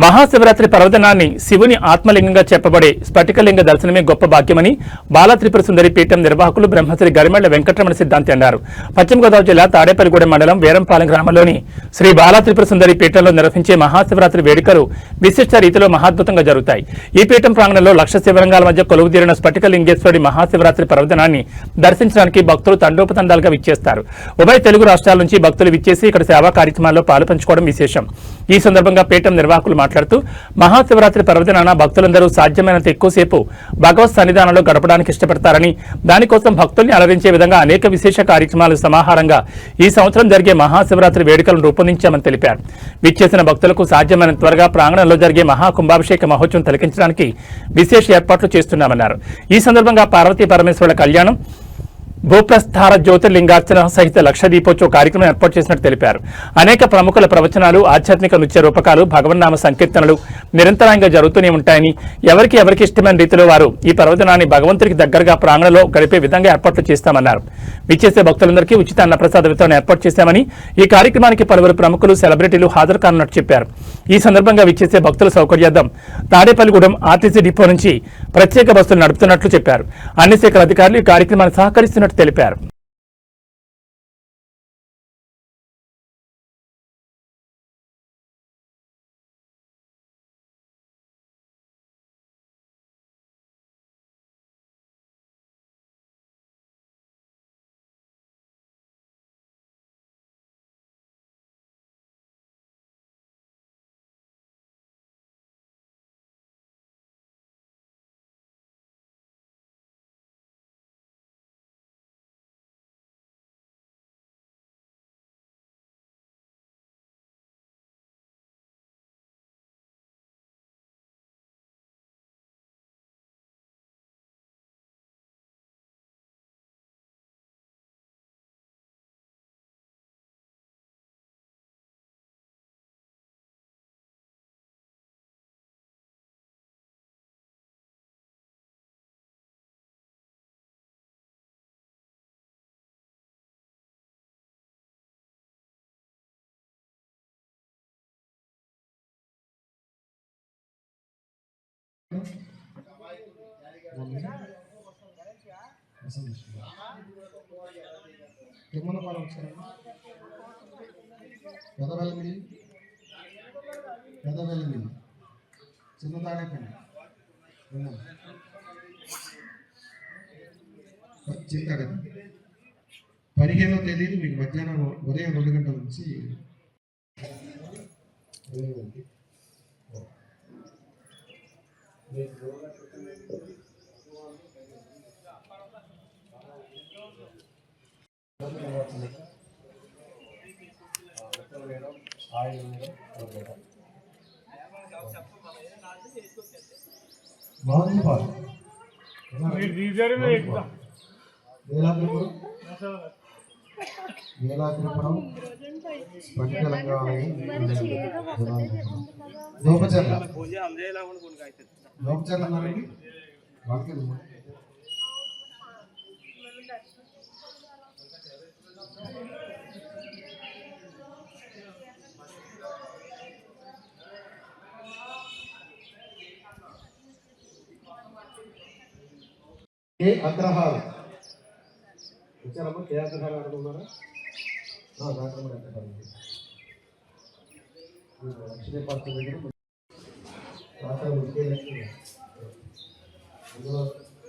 మహాశివరాత్రి పర్వదినాన్ని శివుని ఆత్మలింగంగా చెప్పబడే స్ఫటికలింగ దర్శనమే గొప్ప భాగ్యమని బాలా త్రిపుర సుందరి పీఠం నిర్వాహకులు బ్రహ్మశ్రీ గరిమెళ్ల వెంకటరమణ సిద్ధాంతి అన్నారు. పశ్చిమ గోదావరి జిల్లా తాడేపల్లిగూడెం మండలం వీరంపాలెం గ్రామంలోని శ్రీ బాలా త్రిపుర సుందరి పీఠంలో నిర్వహించే మహాశివరాత్రి వేడుకలు విశిష్ట రీతిలో మహాద్భుతంగా జరుగుతాయి. ఈ పీఠం ప్రాంగణంలో లక్ష శివలింగాల మధ్య కొలువుదీరిన స్ఫటికలింగేశ్వరుడి మహాశివరాత్రి పర్వదినాన్ని దర్శించడానికి భక్తులు తండోపతండాలుగా విచ్చేస్తారు. ఉభయ తెలుగు రాష్ట్రాల నుంచి భక్తులు విచ్చేసి ఇక్కడ సేవా కార్యక్రమాల్లో పాలుపంచుకోవడం విశేషం. ఈ సందర్భంగా పీఠం నిర్వాహకులు మాట్లాడుతూ మహాశివరాత్రి పర్వదినాన భక్తులందరూ సాధ్యమైనంత ఎక్కువసేపు భగవత్ సన్నిధానంలో గడపడానికి ఇష్టపడతారని, దానికోసం భక్తుల్ని అలరించే విధంగా అనేక విశేష కార్యక్రమాలు సమాహారంగా ఈ సంవత్సరం జరిగే మహాశివరాత్రి వేడుకలను రూపొందించామని తెలిపారు. విచ్చేసిన భక్తులకు సాధ్యమైన త్వరగా ప్రాంగణంలో జరిగే మహాకుంభాభిషేక మహోత్సవం తిలకించడానికి విశేష ఏర్పాట్లు చేస్తున్నామన్నారు. ఈ సందర్భంగా పార్వతీ పరమేశ్వరుల కళ్యాణం, భూప్రస్థార జ్యోతిర్లింగార్చన సహిత లక్ష దీపోత్సవ కార్యక్రమం ఏర్పాటు చేసినట్టు తెలిపారు. అనేక ప్రముఖుల ప్రవచనాలు, ఆధ్యాత్మిక నృత్య రూపకాలు, భగవన్నామ సంకీర్తనలు నిరంతరంగా జరుగుతూనే ఉంటాయని, ఎవరికి ఇష్టమైన రీతిలో వారు ఈ పర్వదినాన్ని భగవంతుడికి దగ్గరగా ప్రాంగణంలో గడిపే విధంగా ఏర్పాట్లు చేస్తామన్నారు. విచ్చేసే భక్తులందరికీ ఉచిత అన్నప్రసాద వితరణ ఏర్పాటు చేశామని, ఈ కార్యక్రమానికి పలువురు ప్రముఖులు, సెలబ్రిటీలు హాజరు కానున్నట్టు చెప్పారు. ఈ సందర్భంగా విచ్చేసే భక్తుల సౌకర్యార్థం తాడేపల్లిగూడెం ఆర్టీసీ డిపో నుంచి ప్రత్యేక బస్సులు నడుపుతున్నట్లు చెప్పారు. అన్ని శాఖల అధికారులు ఈ కార్యక్రమాన్ని సహకరిస్తున్నట్టు తెలిపారు. చిన్నదాడేపల్లి చింతగది 15వ తేదీ మీకు మధ్యాహ్నం ఉదయం 2 గంటల నుంచి నీలాద్రిపురం స్ఫటికలింగ ఆలయం లోపచర్ల వాళ్ళకి ఏ అగ్రహారం వచ్చారమ్మా? ఏ అగ్రహారం ఆడుతున్నారా? లక్ష్మీ పార్టీ దగ్గర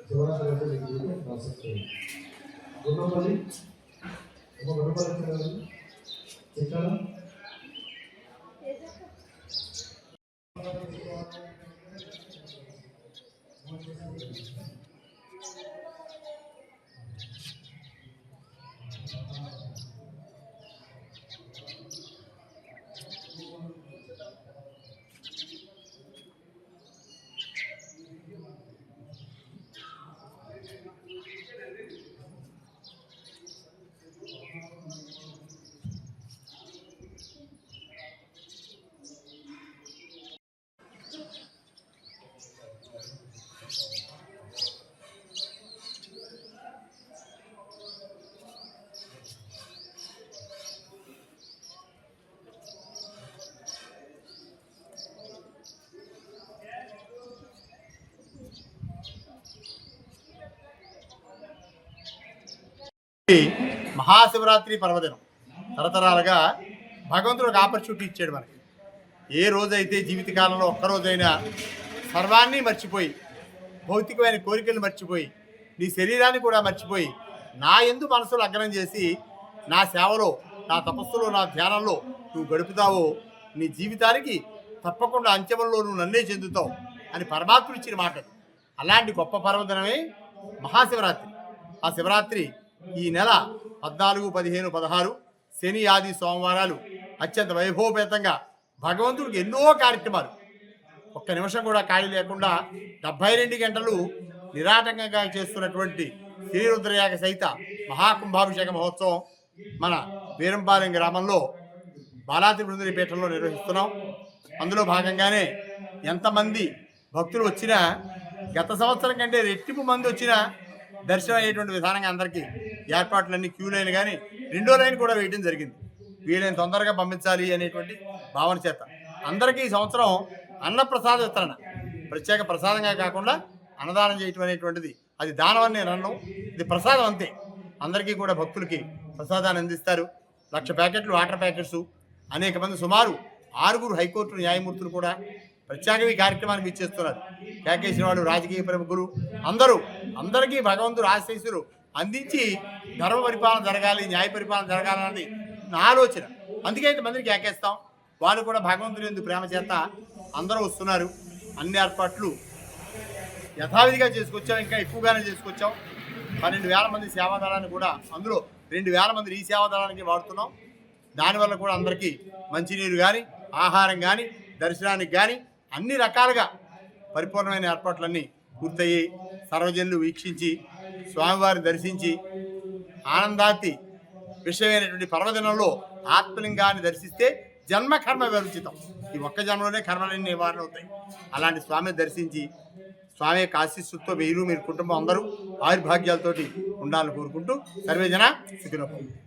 శివరాత్రి గున్నపల్లి ఇక్కడ ఈ మహాశివరాత్రి పర్వదినం తరతరాలుగా భగవంతుడు ఒక ఆపర్చునిటీ ఇచ్చాడు మనకి. ఏ రోజైతే జీవితకాలంలో ఒక్కరోజైనా సర్వాన్ని మర్చిపోయి, భౌతికమైన కోరికలు మర్చిపోయి, నీ శరీరాన్ని కూడా మర్చిపోయి, నా యందు మనసు లగ్నం చేసి నా సేవలో, నా తపస్సులో, నా ధ్యానంలో నువ్వు గడుపుతావో నీ జీవితానికి తప్పకుండా అంత్యములో నువ్వు నన్నే చెందుతావు అని పరమాత్ముడు ఇచ్చిన మాట. అలాంటి గొప్ప పర్వదినమే మహాశివరాత్రి. ఆ శివరాత్రి ఈ నెల 14, 15, 16 శని ఆది సోమవారాలు అత్యంత వైభవపేతంగా భగవంతుడికి ఎన్నో కార్యక్రమాలు, ఒక్క నిమిషం కూడా ఖాళీ లేకుండా 72 గంటలు నిరాటంకంగా చేస్తున్నటువంటి శ్రీరుద్రయాగ సహిత మహాకుంభాభిషేక మహోత్సవం మన వీరంపాలెం గ్రామంలో బాలాత్రిపుర పీఠంలో నిర్వహిస్తున్నాం. అందులో భాగంగానే ఎంతమంది భక్తులు వచ్చినా, గత సంవత్సరం కంటే రెట్టింపు మంది వచ్చినా దర్శనం అయ్యేటువంటి విధానంగా అందరికీ ఏర్పాట్లన్నీ క్యూ లైన్ కానీ 2వ లైన్ కూడా వేయడం జరిగింది. వీళ్ళని తొందరగా పంపించాలి అనేటువంటి భావన చేత అందరికీ ఈ సంవత్సరం అన్నప్రసాద వితరణ, ప్రత్యేక ప్రసాదంగా కాకుండా అన్నదానం చేయటం అనేటువంటిది, అది దానం అని నేను అన్నాను, ఇది ప్రసాదం అంతే. అందరికీ కూడా భక్తులకి ప్రసాదాన్ని అందిస్తారు. 1,00,000 ప్యాకెట్లు వాటర్ ప్యాకెట్స్, అనేక మంది సుమారు 6 హైకోర్టు న్యాయమూర్తులు కూడా ప్రత్యేకంగా ఈ కార్యక్రమానికి ఇచ్చేస్తున్నారు. కేకేసిన వాళ్ళు, రాజకీయ ప్రముఖులు అందరికీ భగవంతుడు ఆశీస్సులు అందించి ధర్మ పరిపాలన జరగాలి, న్యాయ పరిపాలన జరగాలన్నది నా ఆలోచన. అందుకే ఇంతమందిని కేకేస్తాం. వాళ్ళు కూడా భగవంతుని ఎందుకు ప్రేమ చేత అందరూ వస్తున్నారు. అన్ని ఏర్పాట్లు యథావిధిగా చేసుకొచ్చాం, ఇంకా ఎక్కువగానే చేసుకొచ్చాం. 12,000 మంది సేవాదళాన్ని కూడా, అందులో 2,000 మంది ఈ సేవాదళానికి వాడుతున్నాం. దానివల్ల కూడా అందరికీ మంచినీరు కానీ, ఆహారం కానీ, దర్శనానికి కానీ అన్ని రకాలుగా పరిపూర్ణమైన ఏర్పాట్లన్నీ పూర్తయ్యి సర్వజనులు వీక్షించి స్వామివారిని దర్శించి ఆనందాతి విషయమైనటువంటి పర్వదినంలో ఆత్మలింగాన్ని దర్శిస్తే జన్మ కర్మ వివర్జితం. ఈ ఒక్క జన్మలోనే కర్మలన్నీ నివారణ అవుతాయి. అలాంటి స్వామిని దర్శించి స్వామి యొక్క ఆశీస్సుతో మీరు కుటుంబం అందరూ ఆయుర్భాగ్యాలతోటి ఉండాలని కోరుకుంటూ సర్వేజన సుఖినో భవంతు.